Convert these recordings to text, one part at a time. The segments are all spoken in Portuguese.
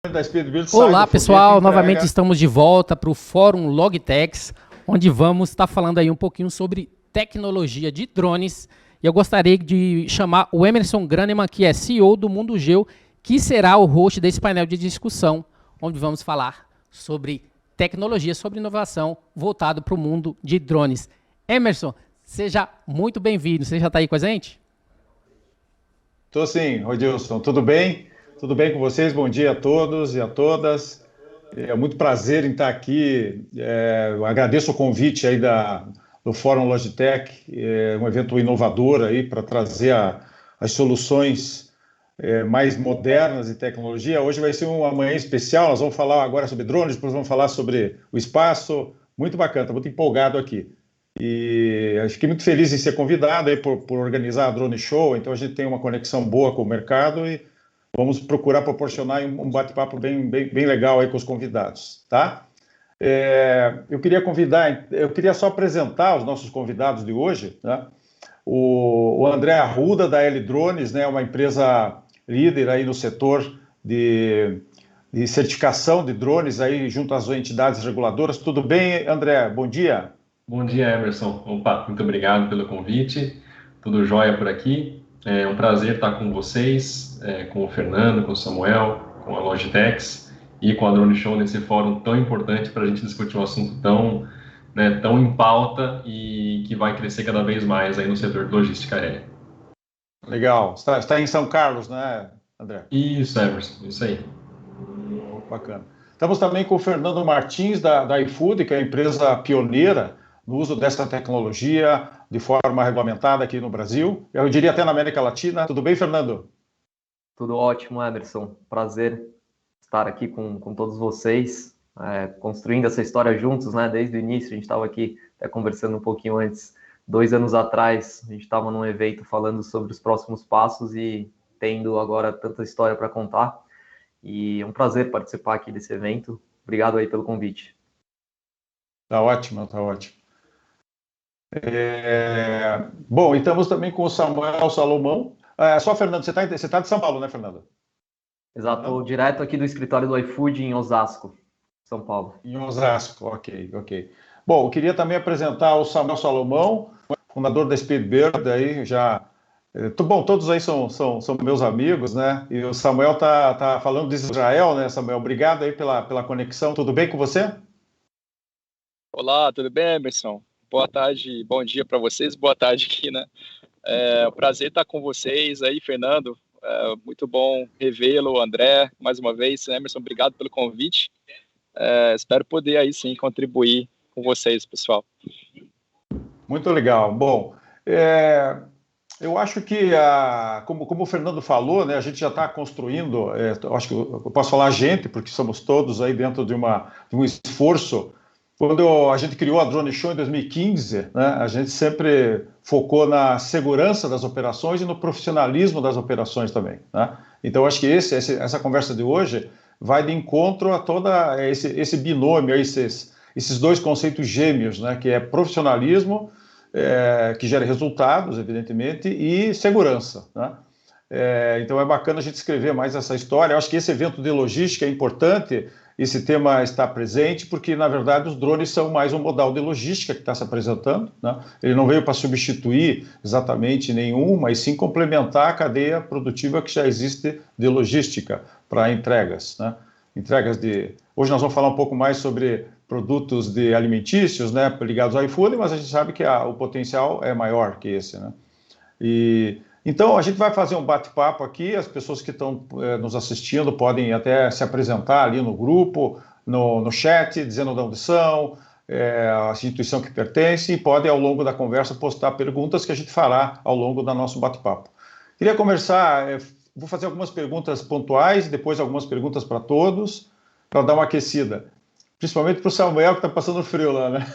Da Speedbuild Olá pessoal, novamente estamos de volta para o Fórum Logitechs, onde vamos estar falando aí um pouquinho sobre tecnologia de drones. E eu gostaria de chamar o Emerson Graneman, que é CEO do Mundo Geo, que será o host desse painel de discussão, onde vamos falar sobre tecnologia, sobre inovação, voltado para o mundo de drones. Emerson, seja muito bem-vindo. Você já está aí com a gente? Estou sim, Rodilson. Tudo bem? Tudo bem com vocês? Bom dia a todos e a todas. É muito prazer em estar aqui. Eu agradeço o convite aí do Fórum Logitech, um evento inovador aí para trazer as soluções mais modernas de tecnologia. Hoje vai ser uma manhã especial. Nós vamos falar agora sobre drones, depois vamos falar sobre o espaço. Muito bacana, estou muito empolgado aqui. E eu fiquei muito feliz em ser convidado aí por organizar a Drone Show. Então a gente tem uma conexão boa com o mercado e vamos procurar proporcionar um bate-papo bem legal aí com os convidados, tá? Eu queria só apresentar os nossos convidados de hoje, né? O André Arruda, da L Drones, né? Uma empresa líder aí no setor de certificação de drones aí junto às entidades reguladoras. Tudo bem, André? Bom dia. Bom dia, Emerson. Opa, muito obrigado pelo convite. Tudo jóia por aqui. É um prazer estar com vocês, com o Fernando, com o Samuel, com a Logitechs e com a Drone Show nesse fórum tão importante para a gente discutir um assunto tão em pauta e que vai crescer cada vez mais aí no setor de logística aérea. Legal. Está em São Carlos, né, André? Isso, Emerson. Isso aí. Bacana. Estamos também com o Fernando Martins, da iFood, que é a empresa pioneira no uso dessa tecnologia de forma regulamentada aqui no Brasil. Eu diria até na América Latina. Tudo bem, Fernando? Tudo ótimo, Emerson. Prazer estar aqui com todos vocês, construindo essa história juntos, né? Desde o início, a gente estava aqui até conversando um pouquinho antes. 2 anos atrás, a gente estava num evento falando sobre os próximos passos e tendo agora tanta história para contar. E é um prazer participar aqui desse evento. Obrigado aí pelo convite. Tá ótimo, tá ótimo. Bom, e estamos também com o Samuel Salomão. Só, Fernando, você tá de São Paulo, né, Fernando? Exato, estou direto aqui do escritório do iFood em Osasco, São Paulo. Em Osasco, ok. Bom, eu queria também apresentar o Samuel Salomão, fundador da Speedbird, aí já... Bom, todos aí são meus amigos, né? E o Samuel tá falando de Israel, né, Samuel? Obrigado aí pela conexão. Tudo bem com você? Olá, tudo bem, Emerson? Boa tarde, bom dia para vocês, boa tarde aqui, né? É um prazer estar com vocês aí, Fernando. Muito bom revê-lo, André, mais uma vez. Emerson, obrigado pelo convite. Espero poder aí sim contribuir com vocês, pessoal. Muito legal. Bom, eu acho que, como o Fernando falou, né, a gente já está construindo, eu acho que eu posso falar a gente, porque somos todos aí dentro de um esforço. Quando a gente criou a Drone Show em 2015, né, a gente sempre focou na segurança das operações e no profissionalismo das operações também, né? Então, acho que essa conversa de hoje vai de encontro a todo esse binômio, esses dois conceitos gêmeos, né, que é profissionalismo, que gera resultados, evidentemente, e segurança, né? Então é bacana a gente escrever mais essa história. Eu acho que esse evento de logística é importante, esse tema está presente, porque, na verdade, os drones são mais um modal de logística que está se apresentando, né? Ele não veio para substituir exatamente nenhum, mas sim complementar a cadeia produtiva que já existe de logística para entregas, né? Hoje nós vamos falar um pouco mais sobre produtos de alimentícios, né, ligados ao iFood, mas a gente sabe que o potencial é maior que esse, né? Então, a gente vai fazer um bate-papo aqui, as pessoas que estão nos assistindo podem até se apresentar ali no grupo, no chat, dizendo de onde são, a instituição que pertence, e podem, ao longo da conversa, postar perguntas que a gente fará ao longo do nosso bate-papo. Queria começar, vou fazer algumas perguntas pontuais, e depois algumas perguntas para todos, para dar uma aquecida. Principalmente para o Samuel, que está passando frio lá, né?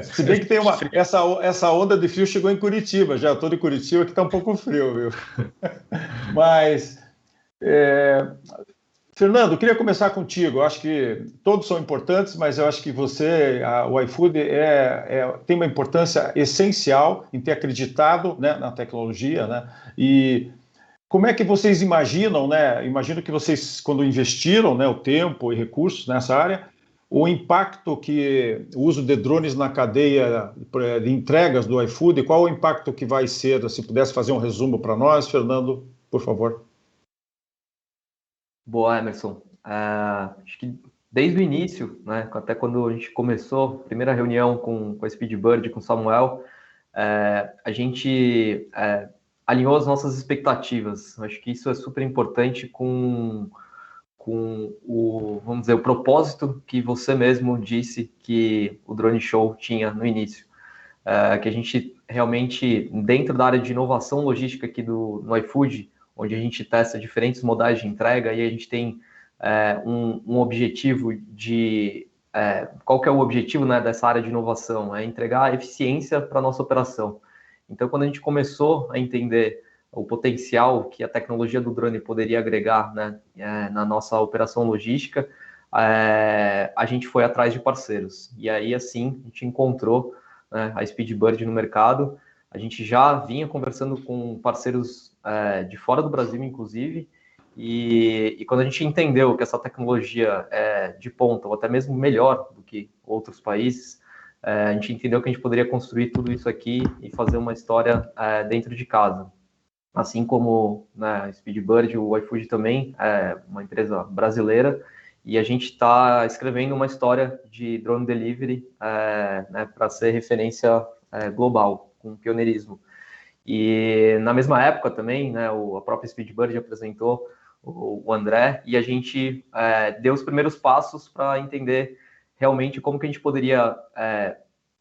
Se bem que tem essa onda de frio chegou em Curitiba, já estou de Curitiba, que está um pouco frio, viu? Mas, Fernando, queria começar contigo. Eu acho que todos são importantes, mas eu acho que o iFood tem uma importância essencial em ter acreditado, né, na tecnologia, né? E como é que vocês imaginam, né? Imagino que vocês, quando investiram, né, o tempo e recursos nessa área, o impacto que o uso de drones na cadeia de entregas do iFood, qual o impacto que vai ser? Se pudesse fazer um resumo para nós, Fernando, por favor. Boa, Emerson. Acho que desde o início, né, até quando a gente começou, a primeira reunião com a Speedbird, com o Samuel, a gente alinhou as nossas expectativas. Acho que isso é super importante com vamos dizer, o propósito que você mesmo disse que o Drone Show tinha no início. Que a gente realmente, dentro da área de inovação logística aqui no iFood, onde a gente testa diferentes modais de entrega e a gente tem um objetivo de... qual que é o objetivo, né, dessa área de inovação? É entregar eficiência para a nossa operação. Então, quando a gente começou a entender o potencial que a tecnologia do drone poderia agregar, né, na nossa operação logística, a gente foi atrás de parceiros. E aí, assim, a gente encontrou, né, a Speedbird no mercado. A gente já vinha conversando com parceiros de fora do Brasil, inclusive, e quando a gente entendeu que essa tecnologia é de ponta, ou até mesmo melhor do que outros países, a gente entendeu que a gente poderia construir tudo isso aqui e fazer uma história dentro de casa. Assim como, né, a Speedbird, o iFood também é uma empresa brasileira, e a gente está escrevendo uma história de drone delivery né, para ser referência global, com pioneirismo. E na mesma época também, né, a própria Speedbird apresentou o André, e a gente deu os primeiros passos para entender realmente como que a gente poderia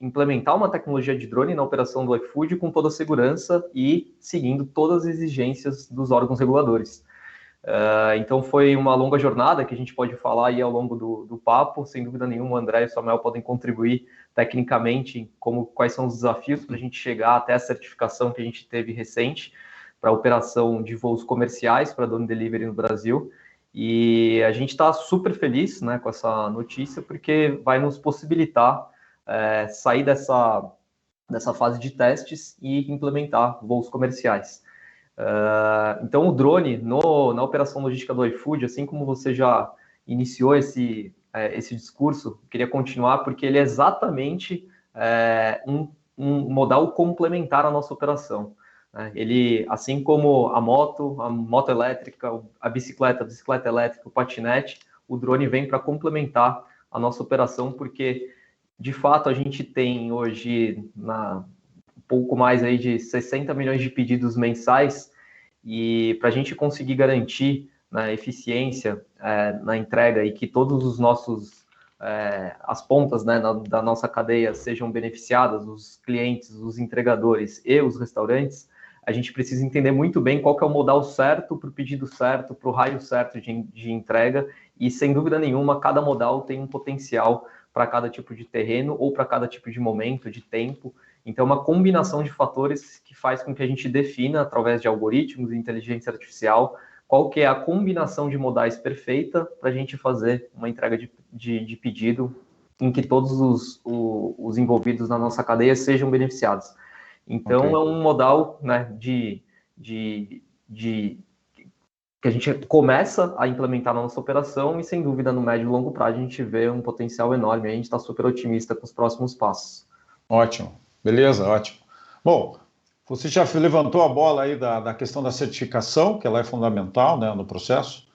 implementar uma tecnologia de drone na operação do iFood com toda a segurança e seguindo todas as exigências dos órgãos reguladores. Então foi uma longa jornada que a gente pode falar aí ao longo do papo. Sem dúvida nenhuma, o André e o Samuel podem contribuir tecnicamente quais são os desafios para a gente chegar até a certificação que a gente teve recente para a operação de voos comerciais para drone delivery no Brasil. E a gente está super feliz, né, com essa notícia, porque vai nos possibilitar sair dessa fase de testes e implementar voos comerciais. Então, o drone, na operação logística do iFood, assim como você já iniciou esse discurso, queria continuar, porque ele é exatamente um modal complementar à nossa operação. Ele, assim como a moto elétrica, a bicicleta elétrica, o patinete, o drone vem para complementar a nossa operação, porque, de fato, a gente tem hoje um pouco mais aí de 60 milhões de pedidos mensais, e para a gente conseguir garantir, né, eficiência na entrega e que todos os nossos as pontas, né, da nossa cadeia sejam beneficiadas, os clientes, os entregadores e os restaurantes, a gente precisa entender muito bem qual que é o modal certo para o pedido certo, para o raio certo de entrega, e sem dúvida nenhuma, cada modal tem um potencial para cada tipo de terreno ou para cada tipo de momento, de tempo. Então, é uma combinação de fatores que faz com que a gente defina, através de algoritmos e inteligência artificial, qual que é a combinação de modais perfeita para a gente fazer uma entrega de pedido em que todos os envolvidos na nossa cadeia sejam beneficiados. Então, okay, é um modal, né, que a gente começa a implementar na nossa operação, e sem dúvida no médio e longo prazo a gente vê um potencial enorme. A gente está super otimista com os próximos passos. Ótimo, beleza, ótimo. Bom, você já levantou a bola aí da questão da certificação, que ela é fundamental, né, no processo,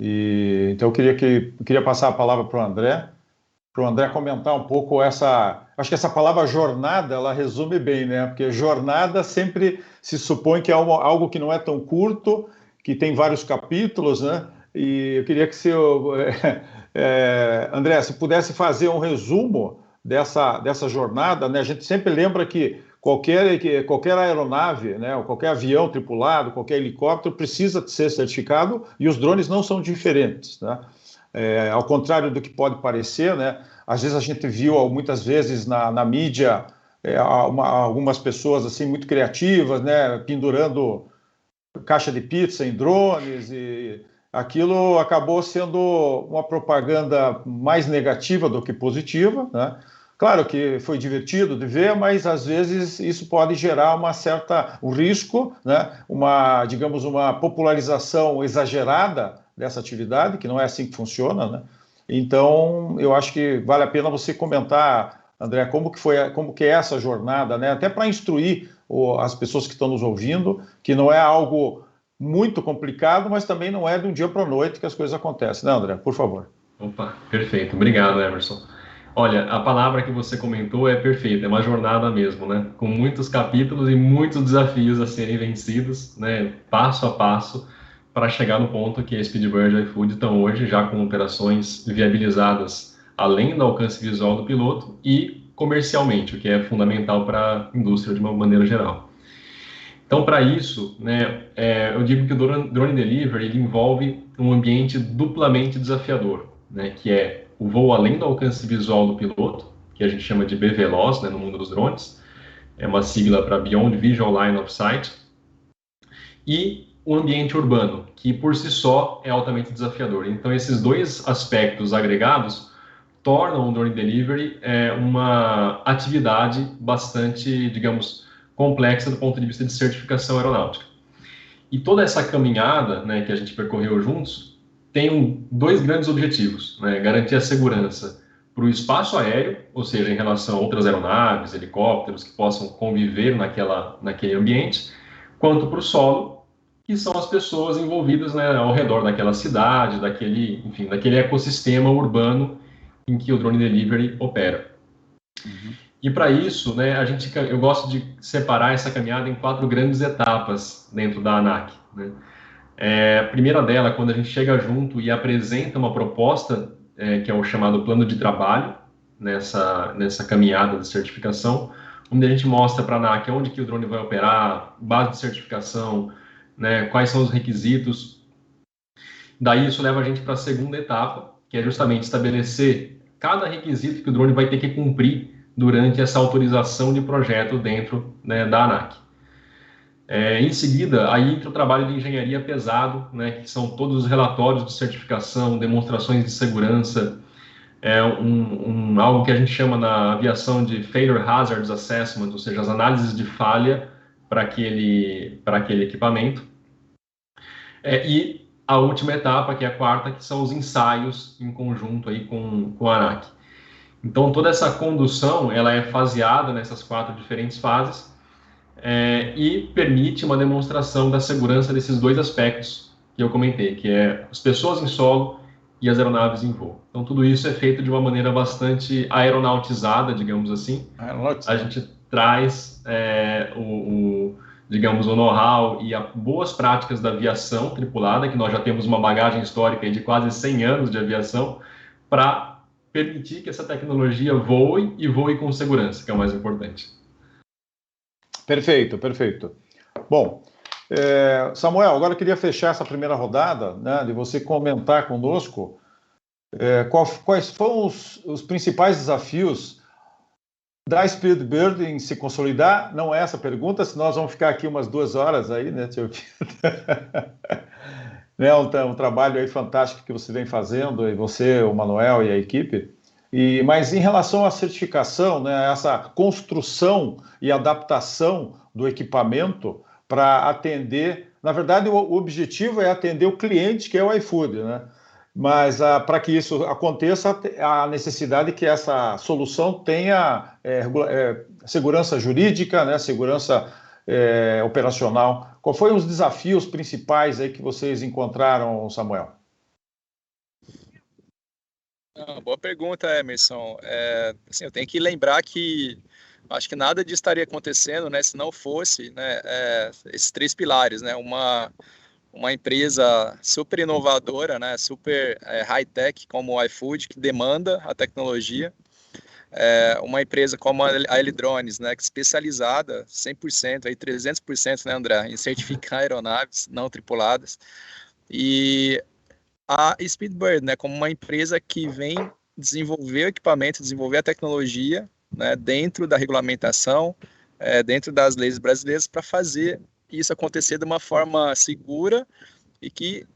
e então eu queria passar a palavra para o André comentar um pouco acho que essa palavra jornada, ela resume bem, né? Porque jornada sempre se supõe que é algo que não é tão curto, que tem vários capítulos, né? E eu queria que André, se pudesse fazer um resumo dessa jornada, né? A gente sempre lembra que qualquer aeronave, né? Ou qualquer avião tripulado, qualquer helicóptero precisa ser certificado, e os drones não são diferentes, né? Ao contrário do que pode parecer, né? Às vezes a gente viu, muitas vezes na mídia, algumas pessoas assim muito criativas, né? Pendurando caixa de pizza em drones, e aquilo acabou sendo uma propaganda mais negativa do que positiva, né? Claro que foi divertido de ver, mas às vezes isso pode gerar um risco, né? Digamos, uma popularização exagerada dessa atividade, que não é assim que funciona, né? Então, eu acho que vale a pena você comentar, André, como que é essa jornada, né? Até para instruir as pessoas que estão nos ouvindo, que não é algo muito complicado, mas também não é de um dia para a noite que as coisas acontecem, né, André? Por favor. Opa, perfeito. Obrigado, Emerson. Olha, a palavra que você comentou é perfeita, é uma jornada mesmo, né? Com muitos capítulos e muitos desafios a serem vencidos, né? Passo a passo, para chegar no ponto que a Speedbird e a iFood estão hoje, já com operações viabilizadas além do alcance visual do piloto e comercialmente, o que é fundamental para a indústria de uma maneira geral. Então, para isso, né, eu digo que o Drone Delivery ele envolve um ambiente duplamente desafiador, né, que é o voo além do alcance visual do piloto, que a gente chama de BVLOS, né, no mundo dos drones, é uma sigla para Beyond Visual Line of Sight, e o ambiente urbano, que por si só é altamente desafiador. Então, esses dois aspectos agregados tornam o Drone Delivery uma atividade bastante, digamos, complexa do ponto de vista de certificação aeronáutica. E toda essa caminhada, né, que a gente percorreu juntos tem dois grandes objetivos, né? Garantir a segurança para o espaço aéreo, ou seja, em relação a outras aeronaves, helicópteros que possam conviver naquele ambiente, quanto para o solo, que são as pessoas envolvidas, né, ao redor daquela cidade, daquele ecossistema urbano em que o Drone Delivery opera. Uhum. E para isso, né, eu gosto de separar essa caminhada em 4 grandes etapas dentro da ANAC, né? A primeira dela, quando a gente chega junto e apresenta uma proposta, que é o chamado plano de trabalho, nessa caminhada de certificação, onde a gente mostra para a ANAC onde que o drone vai operar, base de certificação, né, quais são os requisitos. Daí isso leva a gente para a segunda etapa, que é justamente estabelecer cada requisito que o drone vai ter que cumprir durante essa autorização de projeto dentro, né, da ANAC. Em seguida, aí entra o trabalho de engenharia pesado, né, que são todos os relatórios de certificação, demonstrações de segurança, algo que a gente chama na aviação de Failure Hazards Assessment, ou seja, as análises de falha para aquele equipamento. E a última etapa, que é a quarta, que são os ensaios em conjunto aí com a ANAC. Então, toda essa condução ela é faseada nessas 4 diferentes fases, e permite uma demonstração da segurança desses 2 aspectos que eu comentei, que é as pessoas em solo e as aeronaves em voo. Então, tudo isso é feito de uma maneira bastante aeronautizada, digamos assim. A gente traz digamos, o know-how e as boas práticas da aviação tripulada, que nós já temos uma bagagem histórica de quase 100 anos de aviação, para permitir que essa tecnologia voe com segurança, que é o mais importante. Perfeito, perfeito. Bom, Samuel, agora eu queria fechar essa primeira rodada, né, de você comentar conosco quais foram os principais desafios da Speedbird em se consolidar. Não é essa a pergunta, senão nós vamos ficar aqui umas 2 horas aí, né, tio? Né, um trabalho aí fantástico que você vem fazendo, e você, o Manuel e a equipe. Mas em relação à certificação, né, essa construção e adaptação do equipamento para atender, na verdade o objetivo é atender o cliente, que é o iFood, né? Mas para que isso aconteça, há a necessidade que essa solução tenha segurança jurídica, né, segurança operacional. Quais foram os desafios principais aí que vocês encontraram, Samuel? Boa pergunta, Emerson. Assim, eu tenho que lembrar que acho que nada disso estaria acontecendo, né, se não fosse, né, esses 3 pilares, né, uma empresa super inovadora, né, super high-tech como o iFood, que demanda a tecnologia, uma empresa como a L-Drones, né, que é especializada 100%, aí 300%, né, André, em certificar aeronaves não tripuladas, e a Speedbird, né, como uma empresa que vem desenvolver o equipamento, desenvolver a tecnologia, né, dentro da regulamentação, dentro das leis brasileiras, para fazer isso acontecer de uma forma segura e que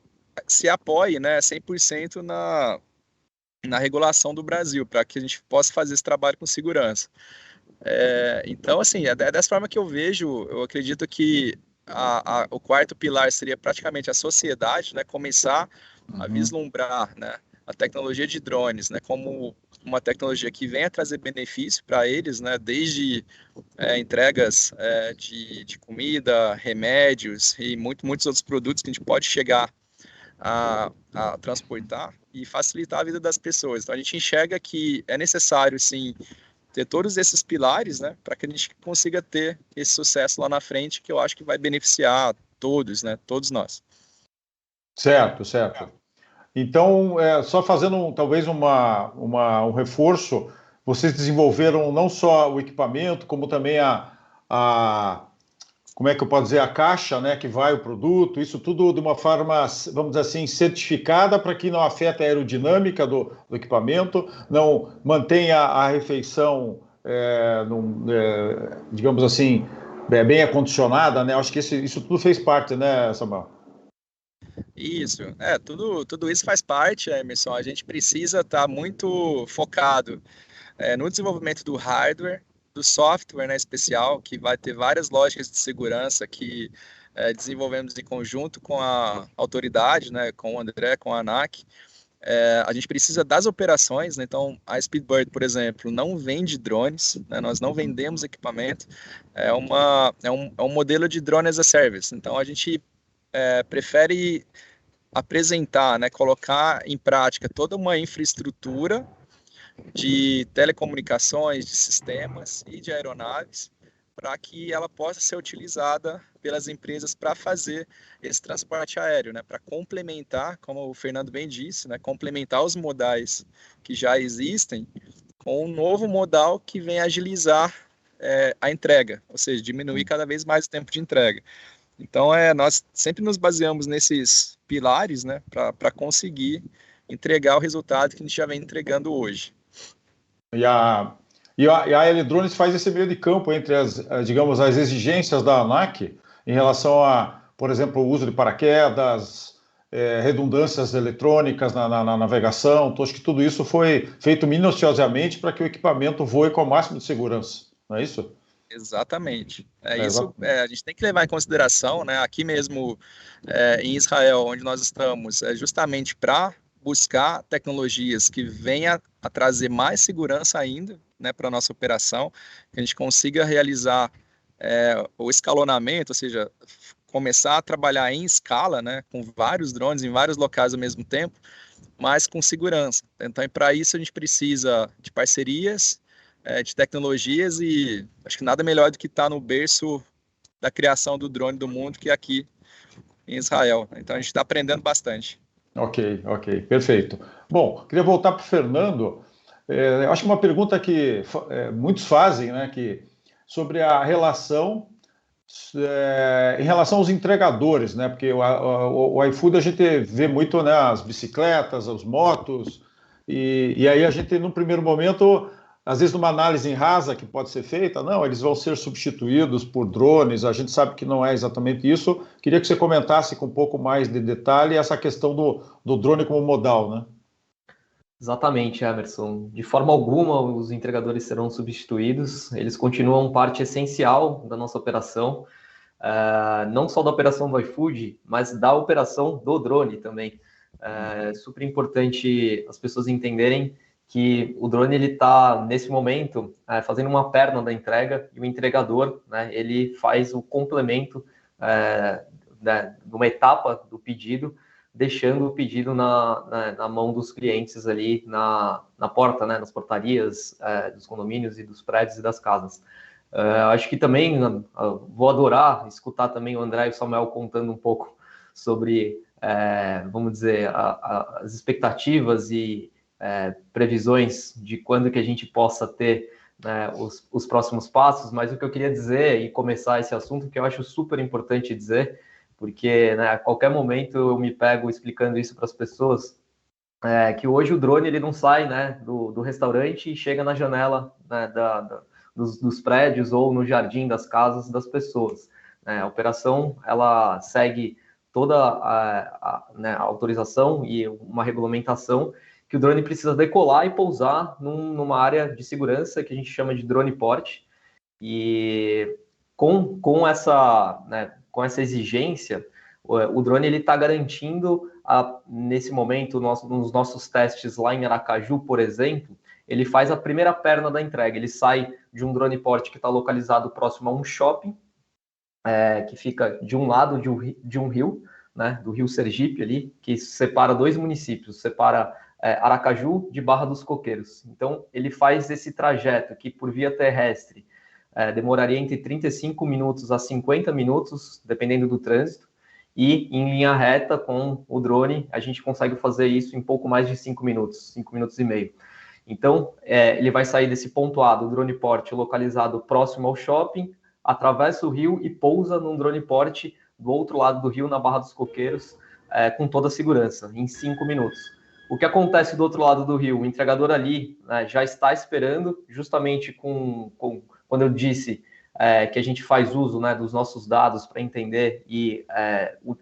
se apoie, né, 100% na regulação do Brasil, para que a gente possa fazer esse trabalho com segurança. Então, assim, é dessa forma que eu vejo, eu acredito que o quarto pilar seria praticamente a sociedade, né, começar a vislumbrar, né, a tecnologia de drones, né, como uma tecnologia que venha trazer benefício para eles, né, desde entregas de comida, remédios e muitos outros produtos que a gente pode chegar a transportar e facilitar a vida das pessoas. Então, a gente enxerga que é necessário, sim, ter todos esses pilares, né, para que a gente consiga ter esse sucesso lá na frente, que eu acho que vai beneficiar todos, né, todos nós. Certo, certo. Então, só fazendo talvez um reforço, vocês desenvolveram não só o equipamento, como também como é que eu posso dizer, a caixa, né, que vai o produto, isso tudo de uma forma, vamos dizer assim, certificada para que não afete a aerodinâmica do equipamento, não mantenha a refeição, digamos assim, bem acondicionada, né? Acho que isso tudo fez parte, né, Samuel? Isso, tudo isso faz parte, Emerson. A gente precisa estar muito focado no desenvolvimento do hardware, do software, né, especial, que vai ter várias lógicas de segurança que desenvolvemos em conjunto com a autoridade, né, com o André, com a ANAC. A gente precisa das operações, né? Então a Speedbird, por exemplo, não vende drones, né? Nós não vendemos equipamento, é um modelo de drone as a service. Então a gente prefere apresentar, né, colocar em prática toda uma infraestrutura de telecomunicações, de sistemas e de aeronaves, para que ela possa ser utilizada pelas empresas para fazer esse transporte aéreo, né, para complementar, como o Fernando bem disse, né, complementar os modais que já existem com um novo modal que vem agilizar a entrega, ou seja, diminuir cada vez mais o tempo de entrega. Então, nós sempre nos baseamos nesses pilares, né, para conseguir entregar o resultado que a gente já vem entregando hoje. E a L-Drones faz esse meio de campo entre digamos, as exigências da ANAC em relação a, por exemplo, o uso de paraquedas, redundâncias eletrônicas na navegação. Então, acho que tudo isso foi feito minuciosamente para que o equipamento voe com o máximo de segurança, não é isso? Exatamente. Isso a gente tem que levar em consideração, né? Aqui mesmo em Israel, onde nós estamos, justamente para buscar tecnologias que venham a trazer mais segurança ainda, né, para a nossa operação, que a gente consiga realizar o escalonamento, ou seja, começar a trabalhar em escala, né, com vários drones em vários locais ao mesmo tempo, mas com segurança. Então, para isso a gente precisa de parcerias, de tecnologias, e acho que nada melhor do que estar no berço da criação do drone do mundo que aqui em Israel. Então a gente está aprendendo bastante. Ok, perfeito. Bom, queria voltar para o Fernando. Acho que uma pergunta que muitos fazem, né, sobre a relação em relação aos entregadores, né, porque o iFood a gente vê muito, né, as bicicletas, as motos, e aí a gente, num primeiro momento, às vezes numa análise rasa que pode ser feita, não, eles vão ser substituídos por drones, a gente sabe que não é exatamente isso. Queria que você comentasse com um pouco mais de detalhe essa questão do drone como modal, né? Exatamente, Emerson. De forma alguma, os entregadores serão substituídos, eles continuam parte essencial da nossa operação, não só da operação do iFood, mas da operação do drone também. É super importante as pessoas entenderem que o drone ele está, nesse momento, fazendo uma perna da entrega, e o entregador, né, ele faz o complemento de uma etapa do pedido, deixando o pedido na mão dos clientes ali na porta, né, nas portarias dos condomínios e dos prédios e das casas. Acho que também vou adorar escutar também o André e o Samuel contando um pouco sobre, vamos dizer, as expectativas e previsões de quando que a gente possa ter, né, os próximos passos, mas o que eu queria dizer e começar esse assunto, que eu acho super importante dizer, porque, né, a qualquer momento eu me pego explicando isso para as pessoas, que hoje o drone ele não sai, né, do restaurante e chega na janela, né, dos prédios ou no jardim das casas das pessoas. A operação ela segue toda né, a autorização e uma regulamentação que o drone precisa decolar e pousar numa área de segurança que a gente chama de drone port. E com essa exigência, o drone está garantindo, nesse momento, nos nossos testes lá em Aracaju, por exemplo, ele faz a primeira perna da entrega. Ele sai de um drone port que está localizado próximo a um shopping, que fica de um lado de um rio, né, do Rio Sergipe ali, que separa 2 municípios, separa Aracaju de Barra dos Coqueiros. Então, ele faz esse trajeto que, por via terrestre, demoraria entre 35 minutos a 50 minutos, dependendo do trânsito, e em linha reta com o drone, a gente consegue fazer isso em pouco mais de 5 minutos, 5 minutos e meio. Então, ele vai sair desse ponto A do drone port localizado próximo ao shopping, atravessa o rio e pousa num drone port do outro lado do rio, na Barra dos Coqueiros, com toda a segurança, em 5 minutos. O que acontece do outro lado do rio? O entregador ali, né, já está esperando, justamente quando eu disse que a gente faz uso, né, dos nossos dados para entender e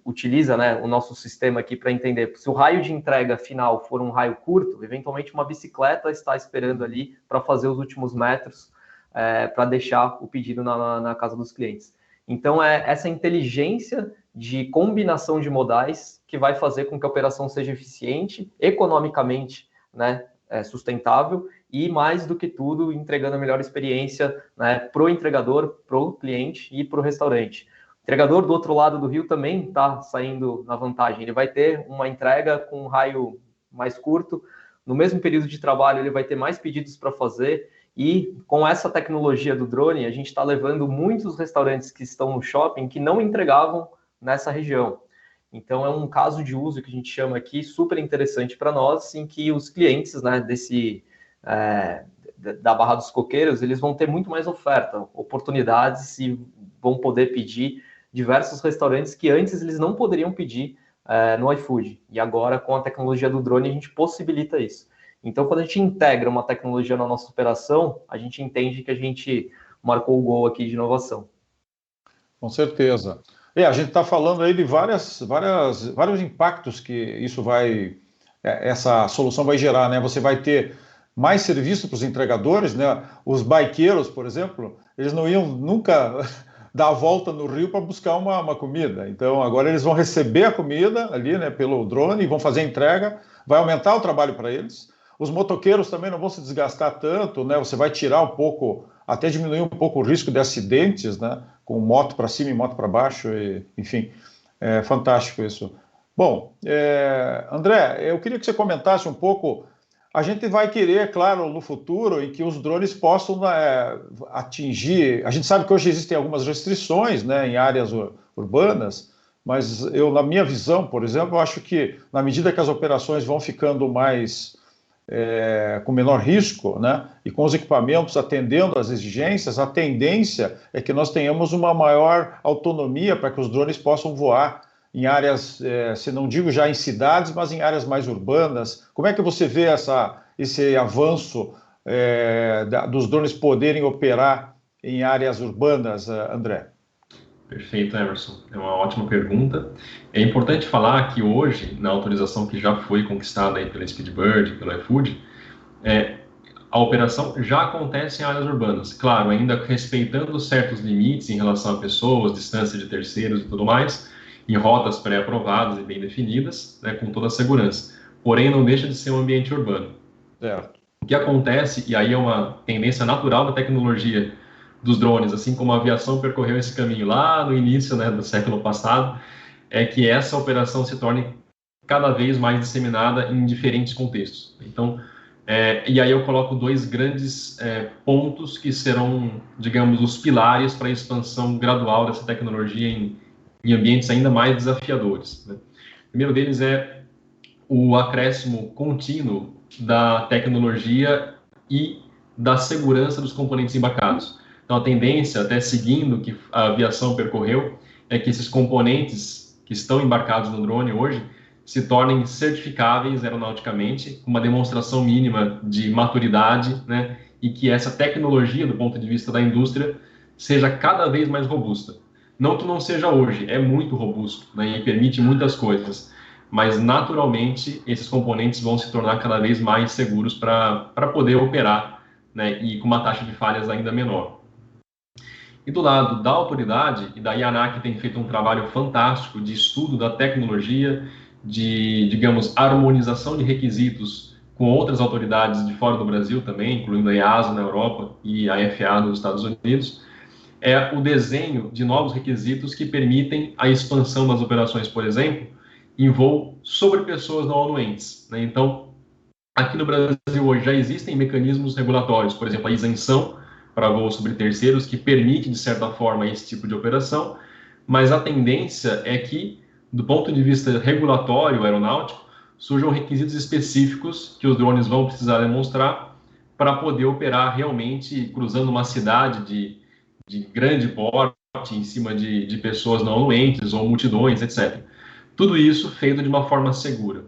utiliza, né, o nosso sistema aqui para entender se o raio de entrega final for um raio curto, eventualmente uma bicicleta está esperando ali para fazer os últimos metros, para deixar o pedido na casa dos clientes. Então, essa inteligência de combinação de modais que vai fazer com que a operação seja eficiente, economicamente, né, sustentável e, mais do que tudo, entregando a melhor experiência, né, para o entregador, para o cliente e para o restaurante. O entregador do outro lado do rio também está saindo na vantagem. Ele vai ter uma entrega com um raio mais curto. No mesmo período de trabalho, ele vai ter mais pedidos para fazer. E com essa tecnologia do drone, a gente está levando muitos restaurantes que estão no shopping que não entregavam nessa região. Então, é um caso de uso que a gente chama aqui super interessante para nós, em que os clientes, né, da Barra dos Coqueiros, eles vão ter muito mais oferta, oportunidades, e vão poder pedir diversos restaurantes que antes eles não poderiam pedir no iFood. E agora, com a tecnologia do drone, a gente possibilita isso. Então, quando a gente integra uma tecnologia na nossa operação, a gente entende que a gente marcou o gol aqui de inovação. Com certeza. A gente está falando aí de vários impactos que isso essa solução vai gerar, né? Você vai ter mais serviço para os entregadores, né? Os baiqueiros, por exemplo, eles não iam nunca dar a volta no rio para buscar uma comida. Então, agora eles vão receber a comida ali, né, pelo drone, e vão fazer a entrega, vai aumentar o trabalho para eles. Os motoqueiros também não vão se desgastar tanto, né? Você vai tirar um pouco, até diminuir um pouco o risco de acidentes, né? Com moto para cima e moto para baixo, enfim, é fantástico isso. Bom, André, eu queria que você comentasse um pouco. A gente vai querer, claro, no futuro, em que os drones possam atingir. A gente sabe que hoje existem algumas restrições, né, em áreas urbanas, mas na minha visão, por exemplo, eu acho que na medida que as operações vão ficando mais com menor risco, né, e com os equipamentos atendendo às exigências, a tendência é que nós tenhamos uma maior autonomia para que os drones possam voar em áreas, se não digo já em cidades, mas em áreas mais urbanas. Como é que você vê esse avanço dos drones poderem operar em áreas urbanas, André? Perfeito, Emerson. É uma ótima pergunta. É importante falar que hoje, na autorização que já foi conquistada aí pela Speedbird, pelo iFood, a operação já acontece em áreas urbanas. Claro, ainda respeitando certos limites em relação a pessoas, distância de terceiros e tudo mais, em rotas pré-aprovadas e bem definidas, né, com toda a segurança. Porém, não deixa de ser um ambiente urbano. Certo. O que acontece, e aí é uma tendência natural da tecnologia dos drones, assim como a aviação percorreu esse caminho lá no início, né, do século passado, é que essa operação se torne cada vez mais disseminada em diferentes contextos. Então, e aí eu coloco 2 grandes pontos que serão, digamos, os pilares para a expansão gradual dessa tecnologia em ambientes ainda mais desafiadores, né? O primeiro deles é o acréscimo contínuo da tecnologia e da segurança dos componentes embarcados. Então, a tendência, até seguindo o que a aviação percorreu, é que esses componentes que estão embarcados no drone hoje se tornem certificáveis aeronauticamente, com uma demonstração mínima de maturidade, né, e que essa tecnologia, do ponto de vista da indústria, seja cada vez mais robusta. Não que não seja hoje, é muito robusto, né, e permite muitas coisas, mas naturalmente esses componentes vão se tornar cada vez mais seguros para poder operar, né, e com uma taxa de falhas ainda menor. E do lado da autoridade, e daí a ANAC tem feito um trabalho fantástico de estudo da tecnologia, de, digamos, harmonização de requisitos com outras autoridades de fora do Brasil também, incluindo a EASA na Europa e a FAA nos Estados Unidos, é o desenho de novos requisitos que permitem a expansão das operações, por exemplo, em voo sobre pessoas não anuentes, né? Então, aqui no Brasil hoje já existem mecanismos regulatórios, por exemplo, a isenção para voos sobre terceiros, que permite, de certa forma, esse tipo de operação, mas a tendência é que, do ponto de vista regulatório aeronáutico, surjam requisitos específicos que os drones vão precisar demonstrar para poder operar realmente cruzando uma cidade de grande porte, em cima de pessoas não anuentes ou multidões, etc. Tudo isso feito de uma forma segura.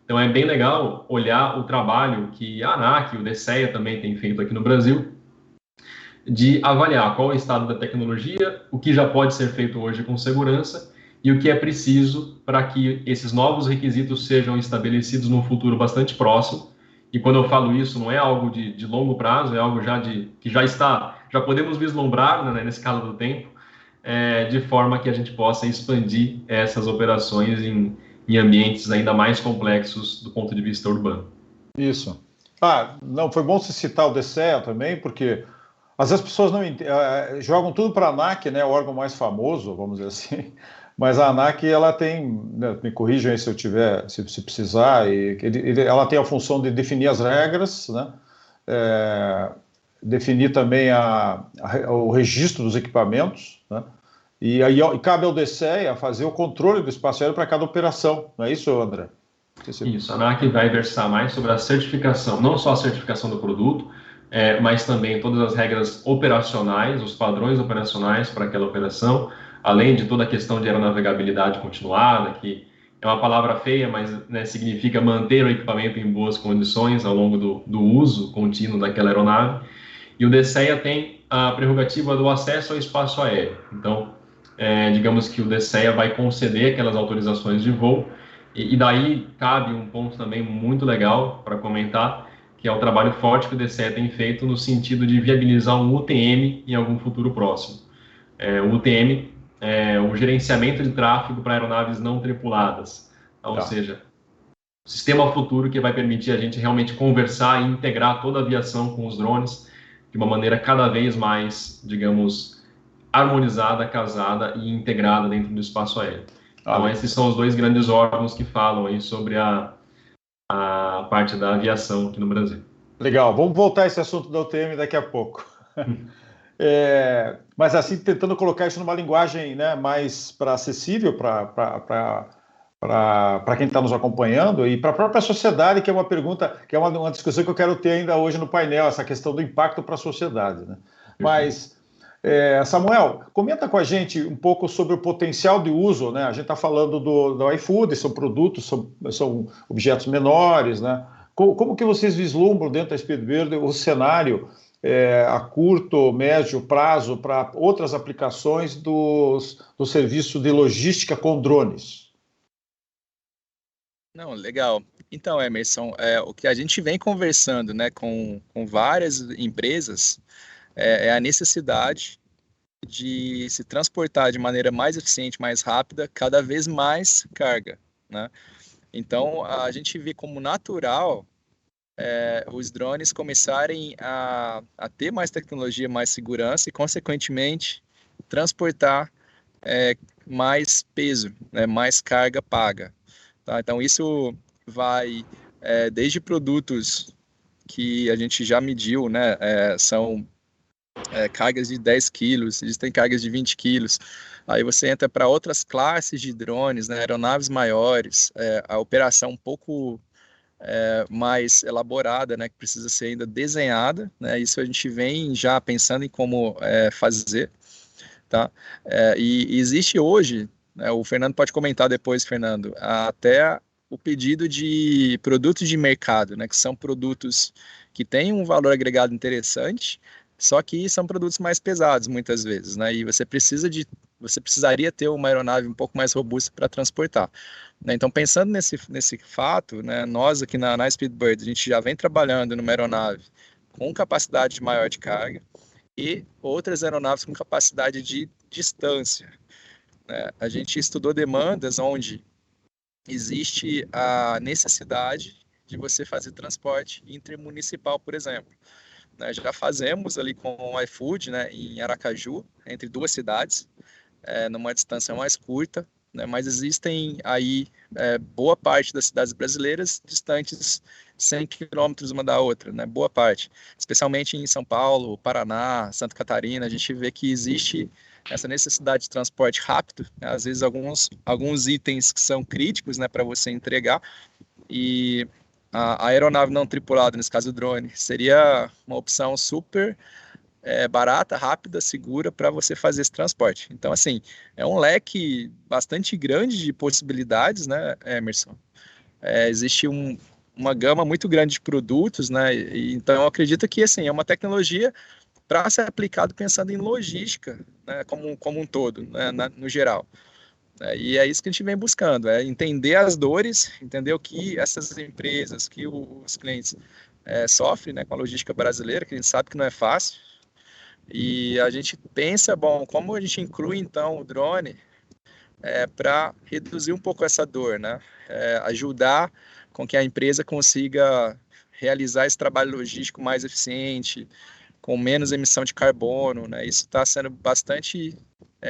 Então é bem legal olhar o trabalho que a ANAC e o DCEA também tem feito aqui no Brasil, de avaliar qual é o estado da tecnologia, o que já pode ser feito hoje com segurança e o que é preciso para que esses novos requisitos sejam estabelecidos num futuro bastante próximo. E quando eu falo isso, não é algo de longo prazo, é algo que já podemos vislumbrar, né, nesse caso do tempo, de forma que a gente possa expandir essas operações em ambientes ainda mais complexos do ponto de vista urbano. Isso. Não, foi bom você citar o DCEA também, porque às vezes as pessoas não jogam tudo para a ANAC, né, o órgão mais famoso, vamos dizer assim, mas a ANAC, ela tem, né, me corrijam aí se eu tiver, se precisar, ela tem a função de definir as regras, né, definir também o registro dos equipamentos, né, e aí cabe ao DCEA fazer o controle do espaço aéreo para cada operação, não é isso, André? Isso, a ANAC vai versar mais sobre a certificação, não só a certificação do produto, mas também todas as regras operacionais, os padrões operacionais para aquela operação, além de toda a questão de aeronavegabilidade continuada, que é uma palavra feia, mas, né, significa manter o equipamento em boas condições ao longo do uso contínuo daquela aeronave. E o DCEA tem a prerrogativa do acesso ao espaço aéreo. Então, digamos que o DCEA vai conceder aquelas autorizações de voo, e daí cabe um ponto também muito legal para comentar, que é o trabalho forte que o DCEA tem feito no sentido de viabilizar um UTM em algum futuro próximo. O UTM é o gerenciamento de tráfego para aeronaves não tripuladas, ou seja, sistema futuro que vai permitir a gente realmente conversar e integrar toda a aviação com os drones de uma maneira cada vez mais, digamos, harmonizada, casada e integrada dentro do espaço aéreo. Então, esses são os dois grandes órgãos que falam aí sobre a parte da aviação aqui no Brasil. Legal, vamos voltar a esse assunto da UTM daqui a pouco. Mas assim, tentando colocar isso numa linguagem, né, mais acessível para quem está nos acompanhando e para a própria sociedade, que é uma pergunta, que é uma discussão que eu quero ter ainda hoje no painel, essa questão do impacto para a sociedade, né? Mas, Samuel, comenta com a gente um pouco sobre o potencial de uso, né? A gente está falando do iFood, são produtos, são objetos menores, né? Como que vocês vislumbram dentro da Speedbird o cenário a curto, médio prazo para outras aplicações do serviço de logística com drones? Não, legal. Então, Emerson, o que a gente vem conversando, né, com várias empresas é a necessidade de se transportar de maneira mais eficiente, mais rápida, cada vez mais carga, né? Então, a gente vê como natural os drones começarem a ter mais tecnologia, mais segurança e, consequentemente, transportar mais peso, né, mais carga paga. Tá? Então, isso vai desde produtos que a gente já mediu, né, são cargas de 10 quilos, existem cargas de 20 quilos. Aí você entra para outras classes de drones, né, aeronaves maiores, a operação um pouco mais elaborada, né, que precisa ser ainda desenhada, né, isso a gente vem já pensando em como fazer, tá? E existe hoje, né, o Fernando pode comentar depois, Fernando, até o pedido de produtos de mercado, né, que são produtos que têm um valor agregado interessante, só que são produtos mais pesados muitas vezes, né, e você precisa de você precisaria ter uma aeronave um pouco mais robusta para transportar. Né? Então, pensando nesse fato, né, nós aqui na Speedbird, a gente já vem trabalhando numa aeronave com capacidade maior de carga e outras aeronaves com capacidade de distância. Né? A gente estudou demandas onde existe a necessidade de você fazer transporte intermunicipal, por exemplo. Né, já fazemos ali com o iFood, né, em Aracaju, entre 2 cidades, numa distância mais curta, né, mas existem aí boa parte das cidades brasileiras distantes 100 quilômetros uma da outra, né, boa parte, especialmente em São Paulo, Paraná, Santa Catarina, a gente vê que existe essa necessidade de transporte rápido, né, às vezes alguns itens que são críticos, né, para você entregar, e a aeronave não tripulada, nesse caso o drone, seria uma opção super barata, rápida, segura para você fazer esse transporte. Então, assim, é um leque bastante grande de possibilidades, né, Emerson? Existe uma gama muito grande de produtos, né? Então, eu acredito que, assim, é uma tecnologia para ser aplicado pensando em logística, né, como um todo, né, no geral. E é isso que a gente vem buscando, entender as dores, entender o que essas empresas, que os clientes sofrem, né, com a logística brasileira, que a gente sabe que não é fácil. E a gente pensa, bom, como a gente inclui então o drone para reduzir um pouco essa dor, né? Ajudar com que a empresa consiga realizar esse trabalho logístico mais eficiente, com menos emissão de carbono, né? Isso está sendo bastante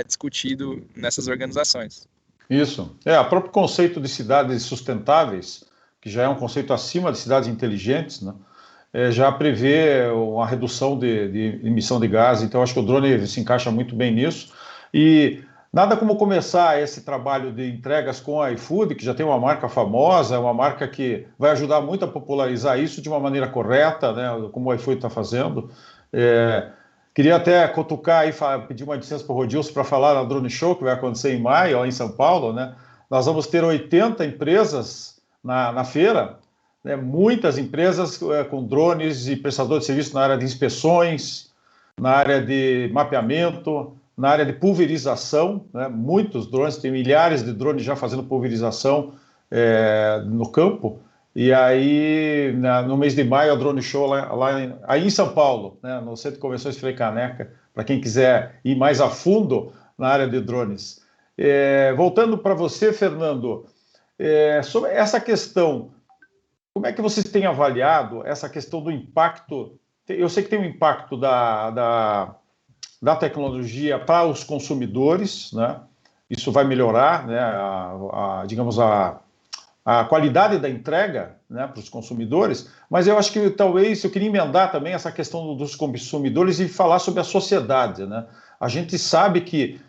discutido nessas organizações. Isso. O próprio conceito de cidades sustentáveis, que já é um conceito acima de cidades inteligentes, né? Já prevê uma redução de emissão de gás, então acho que o drone se encaixa muito bem nisso. E nada como começar esse trabalho de entregas com a iFood, que já tem uma marca famosa, uma marca que vai ajudar muito a popularizar isso de uma maneira correta, né, como o iFood está fazendo. Queria até cutucar e pedir uma licença para o Rodilson para falar na Drone Show, que vai acontecer em maio, lá em São Paulo, né? Nós vamos ter 80 empresas na feira, né? Muitas empresas com drones e prestadores de serviço na área de inspeções, na área de mapeamento, na área de pulverização, né? Muitos drones, tem milhares de drones já fazendo pulverização no campo. E aí, no mês de maio, a Drone Show aí em São Paulo, né, no Centro de Convenções Frei Caneca, para quem quiser ir mais a fundo na área de drones. Voltando para você, Fernando, sobre essa questão, como é que vocês têm avaliado essa questão do impacto? Eu sei que tem um impacto da tecnologia para os consumidores, né? Isso vai melhorar, né, digamos, a qualidade da entrega, né, para os consumidores, mas eu acho que talvez eu queria emendar também essa questão dos consumidores e falar sobre a sociedade, né? A gente sabe que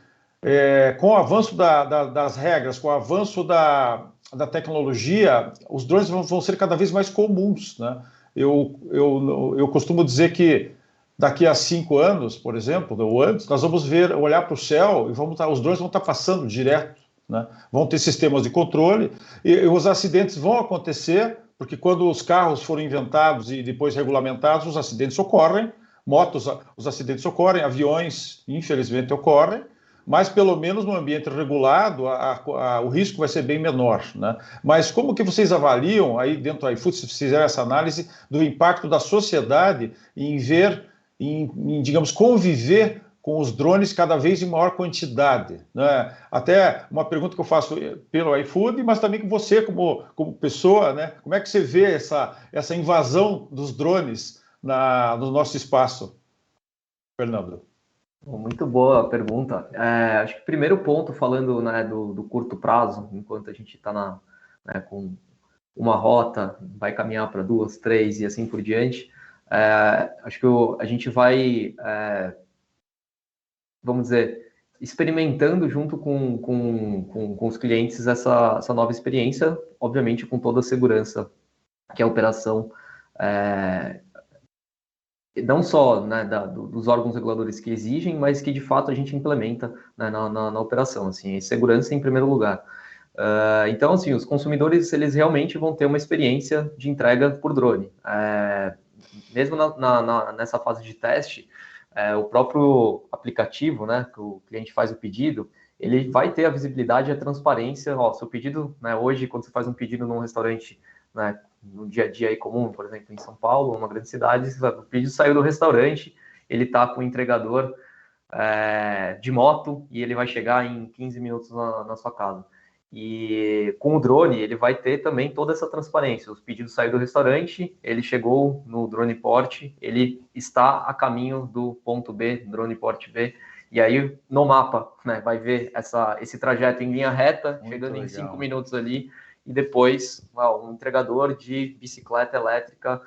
com o avanço das regras, com o avanço da tecnologia, os drones vão ser cada vez mais comuns, né? Eu costumo dizer que daqui a 5 anos, por exemplo, ou antes, nós vamos olhar para o céu e os drones vão estar passando direto, né? Vão ter sistemas de controle e os acidentes vão acontecer, porque quando os carros foram inventados e depois regulamentados, os acidentes ocorrem, os acidentes ocorrem, aviões, infelizmente, ocorrem, mas pelo menos no ambiente regulado, o risco vai ser bem menor, né? Mas como que vocês avaliam, aí dentro do iFood, se fizeram essa análise do impacto da sociedade em digamos, conviver com os drones cada vez em maior quantidade, né? Até uma pergunta que eu faço pelo iFood, mas também com você como pessoa, né? Como é que você vê essa invasão dos drones no nosso espaço, Fernando? Muito boa a pergunta. Acho que o primeiro ponto, falando, né, do curto prazo, enquanto a gente está com uma rota, vai caminhar para 2, 3 e assim por diante, acho que a gente vai... vamos dizer, experimentando junto com os clientes essa nova experiência, obviamente com toda a segurança que a operação, não só, né, dos órgãos reguladores que exigem, mas que de fato a gente implementa, né, na operação, assim, segurança em primeiro lugar. Então, assim, os consumidores, eles realmente vão ter uma experiência de entrega por drone. Mesmo nessa fase de teste, o próprio aplicativo, né, que o cliente faz o pedido, ele vai ter a visibilidade e a transparência. Ó, seu pedido, né, hoje, quando você faz um pedido num restaurante, né, no dia a dia aí comum, por exemplo, em São Paulo, uma grande cidade, o pedido saiu do restaurante, ele está com o entregador de moto e ele vai chegar em 15 minutos na sua casa. E com o drone, ele vai ter também toda essa transparência. Os pedidos saíram do restaurante, ele chegou no drone port, ele está a caminho do ponto B, drone port B, e aí no mapa, né, vai ver esse trajeto em linha reta, muito chegando legal. Em 5 minutos ali, e depois um entregador de bicicleta elétrica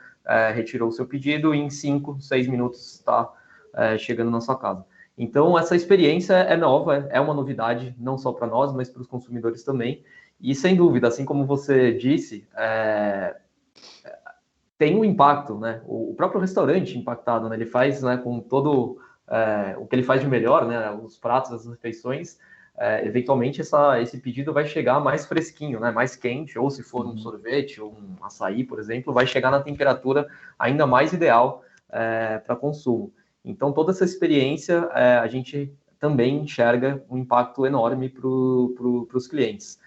retirou o seu pedido e em 5, 6 minutos está chegando na sua casa. Então, essa experiência é nova, é uma novidade, não só para nós, mas para os consumidores também. E, sem dúvida, assim como você disse, tem um impacto, né? O próprio restaurante impactado, né? Ele faz, né, com todo o que ele faz de melhor, né? Os pratos, as refeições, eventualmente esse pedido vai chegar mais fresquinho, né? Mais quente, ou se for um sorvete ou um açaí, por exemplo, vai chegar na temperatura ainda mais ideal para consumo. Então, toda essa experiência, a gente também enxerga um impacto enorme para os clientes.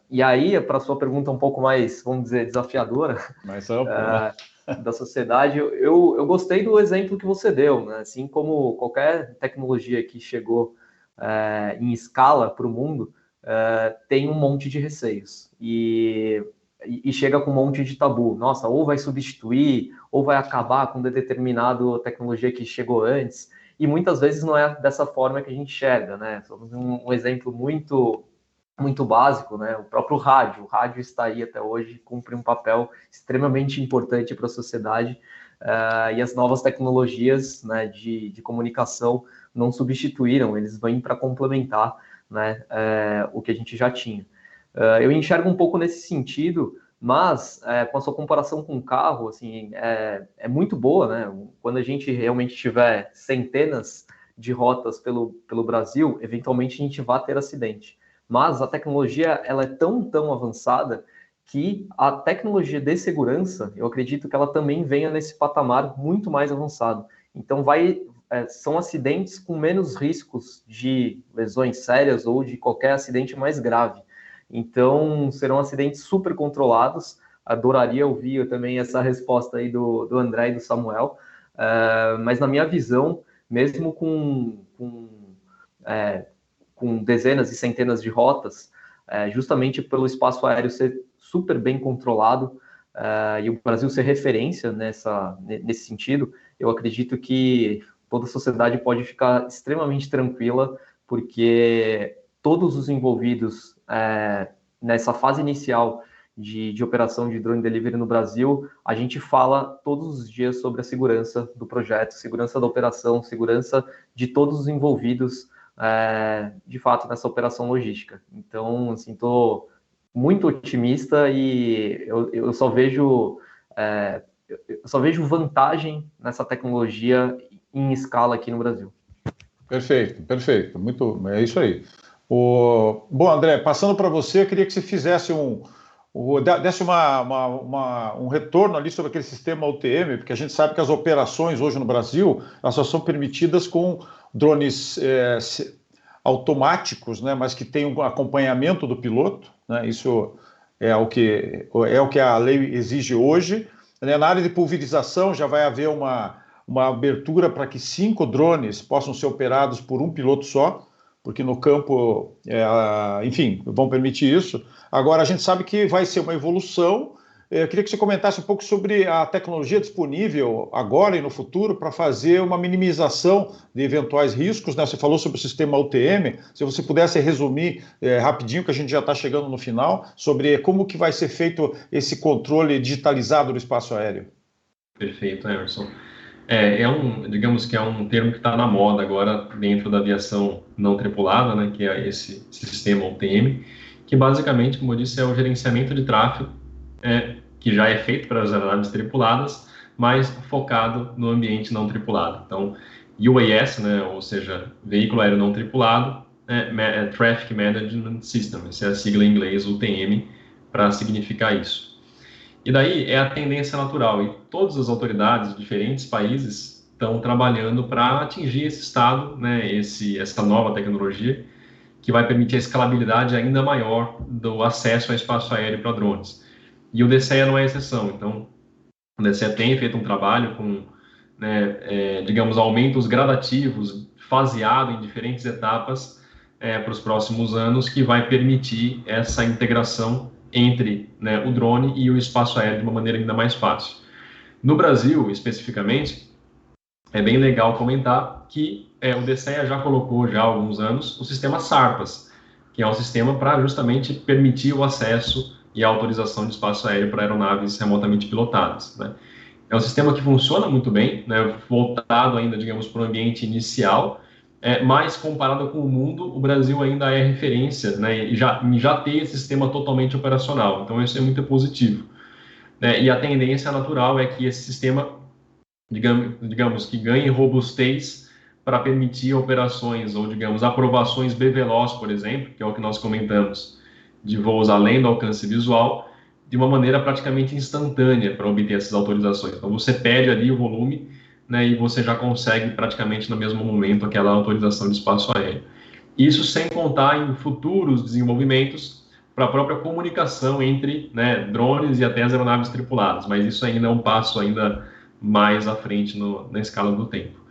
E aí, para a sua pergunta um pouco mais, vamos dizer, desafiadora, mais ampla, da sociedade, eu gostei do exemplo que você deu, né? Assim como qualquer tecnologia que chegou em escala para o mundo, tem um monte de receios. E chega com um monte de tabu. Nossa, ou vai substituir, ou vai acabar com determinada tecnologia que chegou antes. E muitas vezes não é dessa forma que a gente enxerga, né? Um exemplo muito, muito básico, né? O próprio rádio. O rádio está aí até hoje, cumpre um papel extremamente importante para a sociedade. E as novas tecnologias, né, de comunicação não substituíram, eles vêm para complementar, né, o que a gente já tinha. Eu enxergo um pouco nesse sentido, mas com a sua comparação com o carro, assim, é muito boa, né? Quando a gente realmente tiver centenas de rotas pelo Brasil, eventualmente a gente vai ter acidente. Mas a tecnologia, ela é tão avançada que a tecnologia de segurança, eu acredito que ela também venha nesse patamar muito mais avançado. Então, são acidentes com menos riscos de lesões sérias ou de qualquer acidente mais grave. Então, serão acidentes super controlados. Adoraria ouvir também essa resposta aí do André e do Samuel. Mas, na minha visão, mesmo com dezenas e centenas de rotas, justamente pelo espaço aéreo ser super bem controlado e o Brasil ser referência nesse sentido, eu acredito que toda a sociedade pode ficar extremamente tranquila, porque todos os envolvidos nessa fase inicial de operação de drone delivery no Brasil, a gente fala todos os dias sobre a segurança do projeto, segurança da operação, segurança de todos os envolvidos, de fato, nessa operação logística. Então, assim, estou muito otimista e eu só vejo vantagem nessa tecnologia em escala aqui no Brasil. Perfeito. É isso aí. Bom, André, passando para você, eu queria que você fizesse desse um retorno ali sobre aquele sistema UTM, porque a gente sabe que as operações hoje no Brasil, elas só são permitidas com drones automáticos, né, mas que tem um acompanhamento do piloto, né, isso é o que a lei exige hoje. Né, na área de pulverização já vai haver uma abertura para que 5 drones possam ser operados por um piloto só, porque no campo, enfim, vão permitir isso. Agora, a gente sabe que vai ser uma evolução. Eu queria que você comentasse um pouco sobre a tecnologia disponível agora e no futuro para fazer uma minimização de eventuais riscos, né? Você falou sobre o sistema UTM, se você pudesse resumir rapidinho, que a gente já está chegando no final, sobre como que vai ser feito esse controle digitalizado do espaço aéreo. Perfeito, Emerson. Digamos que é um termo que está na moda agora dentro da aviação não tripulada, né, que é esse sistema UTM, que basicamente, como eu disse, é o gerenciamento de tráfego, que já é feito para as aeronaves tripuladas, mas focado no ambiente não tripulado. Então, UAS, né, ou seja, Veículo Aéreo Não Tripulado, Traffic Management System, essa é a sigla em inglês, UTM, para significar isso. E daí é a tendência natural, e todas as autoridades de diferentes países estão trabalhando para atingir esse estado, né, essa nova tecnologia, que vai permitir a escalabilidade ainda maior do acesso ao espaço aéreo para drones. E o DCEA não é exceção. Então, o DCEA tem feito um trabalho com, né, digamos, aumentos gradativos, faseado em diferentes etapas para os próximos anos, que vai permitir essa integração entre, né, o drone e o espaço aéreo de uma maneira ainda mais fácil. No Brasil, especificamente, é bem legal comentar que o DCEA já colocou já há alguns anos o sistema SARPAS, que é um sistema para justamente permitir o acesso e a autorização de espaço aéreo para aeronaves remotamente pilotadas, né? É um sistema que funciona muito bem, né, voltado ainda, digamos, para o ambiente inicial, mas comparado com o mundo, o Brasil ainda é referência, né, e já tem esse sistema totalmente operacional. Então, isso é muito positivo, né? E a tendência natural é que esse sistema, digamos que ganhe robustez para permitir operações ou, digamos, aprovações BVLOS, por exemplo, que é o que nós comentamos, de voos além do alcance visual, de uma maneira praticamente instantânea para obter essas autorizações. Então, você pede ali o volume, né, e você já consegue praticamente no mesmo momento aquela autorização de espaço aéreo. Isso sem contar em futuros desenvolvimentos para a própria comunicação entre, né, drones e até as aeronaves tripuladas, mas isso ainda é um passo ainda mais à frente na escala do tempo.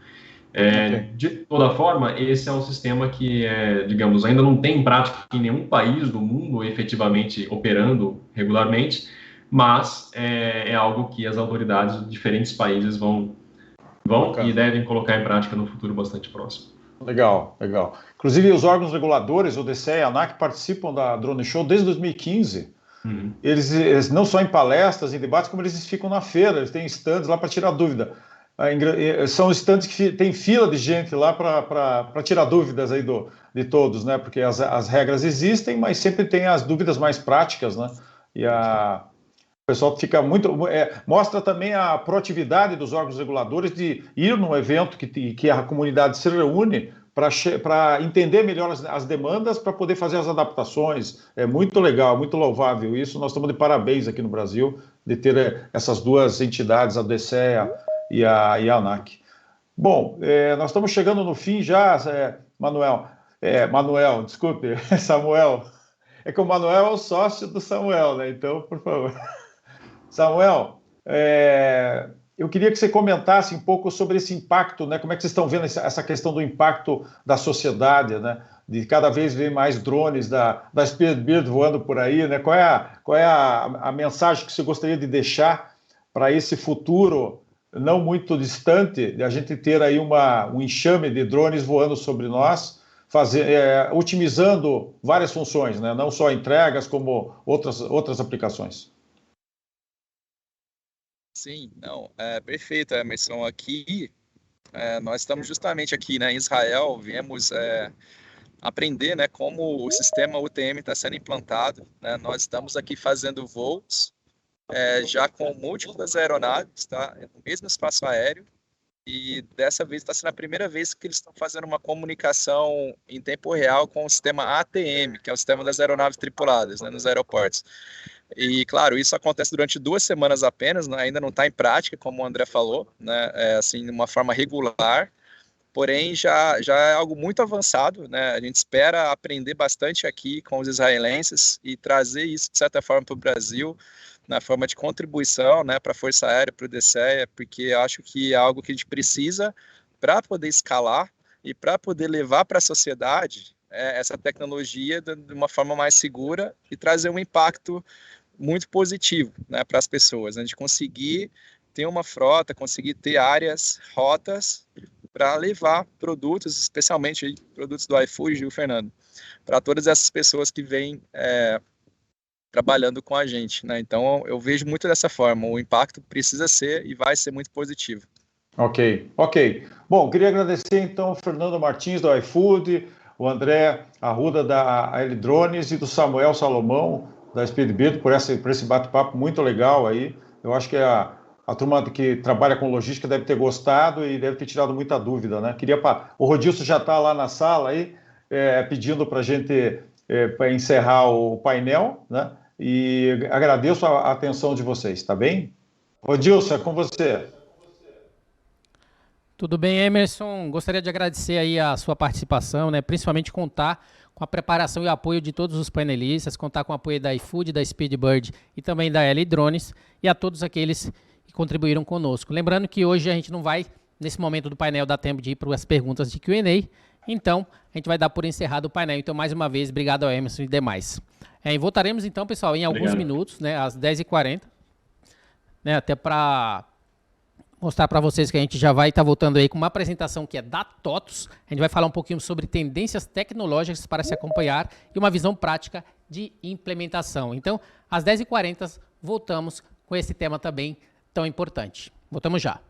De toda forma, esse é um sistema que, digamos, ainda não tem prática em nenhum país do mundo efetivamente operando regularmente, mas é algo que as autoridades de diferentes países vão e devem colocar em prática no futuro bastante próximo. Legal, legal. Inclusive, os órgãos reguladores, o DCEA e a ANAC, participam da Drone Show desde 2015. Uhum. Eles não só em palestras, em debates, como eles ficam na feira, eles têm stands lá para tirar dúvida. São stands que tem fila de gente lá para tirar dúvidas aí de todos, né? Porque as regras existem, mas sempre tem as dúvidas mais práticas, né? E o pessoal fica muito... mostra também a proatividade dos órgãos reguladores de ir num evento que a comunidade se reúne para entender melhor as demandas, para poder fazer as adaptações. É muito legal, muito louvável isso. Nós estamos de parabéns aqui no Brasil de ter essas duas entidades, a DCEA e a ANAC. Bom, nós estamos chegando no fim já, Manuel, desculpe, Samuel. É que o Manuel é o sócio do Samuel, né? Então, por favor. Samuel, eu queria que você comentasse um pouco sobre esse impacto, né? Como é que vocês estão vendo essa questão do impacto da sociedade, né? De cada vez ver mais drones da Speedbird voando por aí, né? Qual é a mensagem que você gostaria de deixar para esse futuro não muito distante, de a gente ter aí um enxame de drones voando sobre nós, otimizando várias funções, né? Não só entregas, como outras aplicações. Sim, não, perfeito, Emerson. Aqui, nós estamos justamente aqui, né, em Israel, viemos aprender, né, como o sistema UTM está sendo implantado, né? Nós estamos aqui fazendo voos já com múltiplas aeronaves, tá, no mesmo espaço aéreo, e dessa vez está sendo a primeira vez que eles estão fazendo uma comunicação em tempo real com o sistema ATM, que é o sistema das aeronaves tripuladas, né, nos aeroportos. E, claro, isso acontece durante 2 semanas apenas, né? Ainda não está em prática, como o André falou, né? Assim, de uma forma regular, porém já é algo muito avançado, né? A gente espera aprender bastante aqui com os israelenses e trazer isso, de certa forma, para o Brasil, na forma de contribuição, né, para a Força Aérea, para o DCEA, porque acho que é algo que a gente precisa para poder escalar e para poder levar para a sociedade essa tecnologia de uma forma mais segura e trazer um impacto muito positivo, né, para as pessoas. A gente conseguir ter uma frota, conseguir ter áreas, rotas para levar produtos, especialmente aí, produtos do iFood, viu, Fernando, para todas essas pessoas que vêm trabalhando com a gente, né? Então eu vejo muito dessa forma, o impacto precisa ser e vai ser muito positivo. Ok. Bom, queria agradecer então o Fernando Martins do iFood, o André Arruda da AL Drones e do Samuel Salomão da Speedbird por esse bate-papo muito legal aí. Eu acho que a turma que trabalha com logística deve ter gostado e deve ter tirado muita dúvida, né? O Rodilson já está lá na sala aí, pedindo para a gente para encerrar o painel, né? E agradeço a atenção de vocês, tá bem? Rodilson, é com você. Tudo bem, Emerson? Gostaria de agradecer aí a sua participação, né? Principalmente contar com a preparação e apoio de todos os painelistas, contar com o apoio da iFood, da Speedbird e também da L Drones e a todos aqueles que contribuíram conosco. Lembrando que hoje a gente não vai, nesse momento do painel, dar tempo de ir para as perguntas de Q&A, então a gente vai dar por encerrado o painel. Então, mais uma vez, obrigado ao Emerson e demais. E voltaremos então, pessoal, em alguns minutos, né, às 10h40, né, até para mostrar para vocês que a gente já vai estar voltando aí com uma apresentação que é da TOTUS. A gente vai falar um pouquinho sobre tendências tecnológicas para se acompanhar e uma visão prática de implementação. Então, às 10h40, voltamos com esse tema também tão importante. Voltamos já.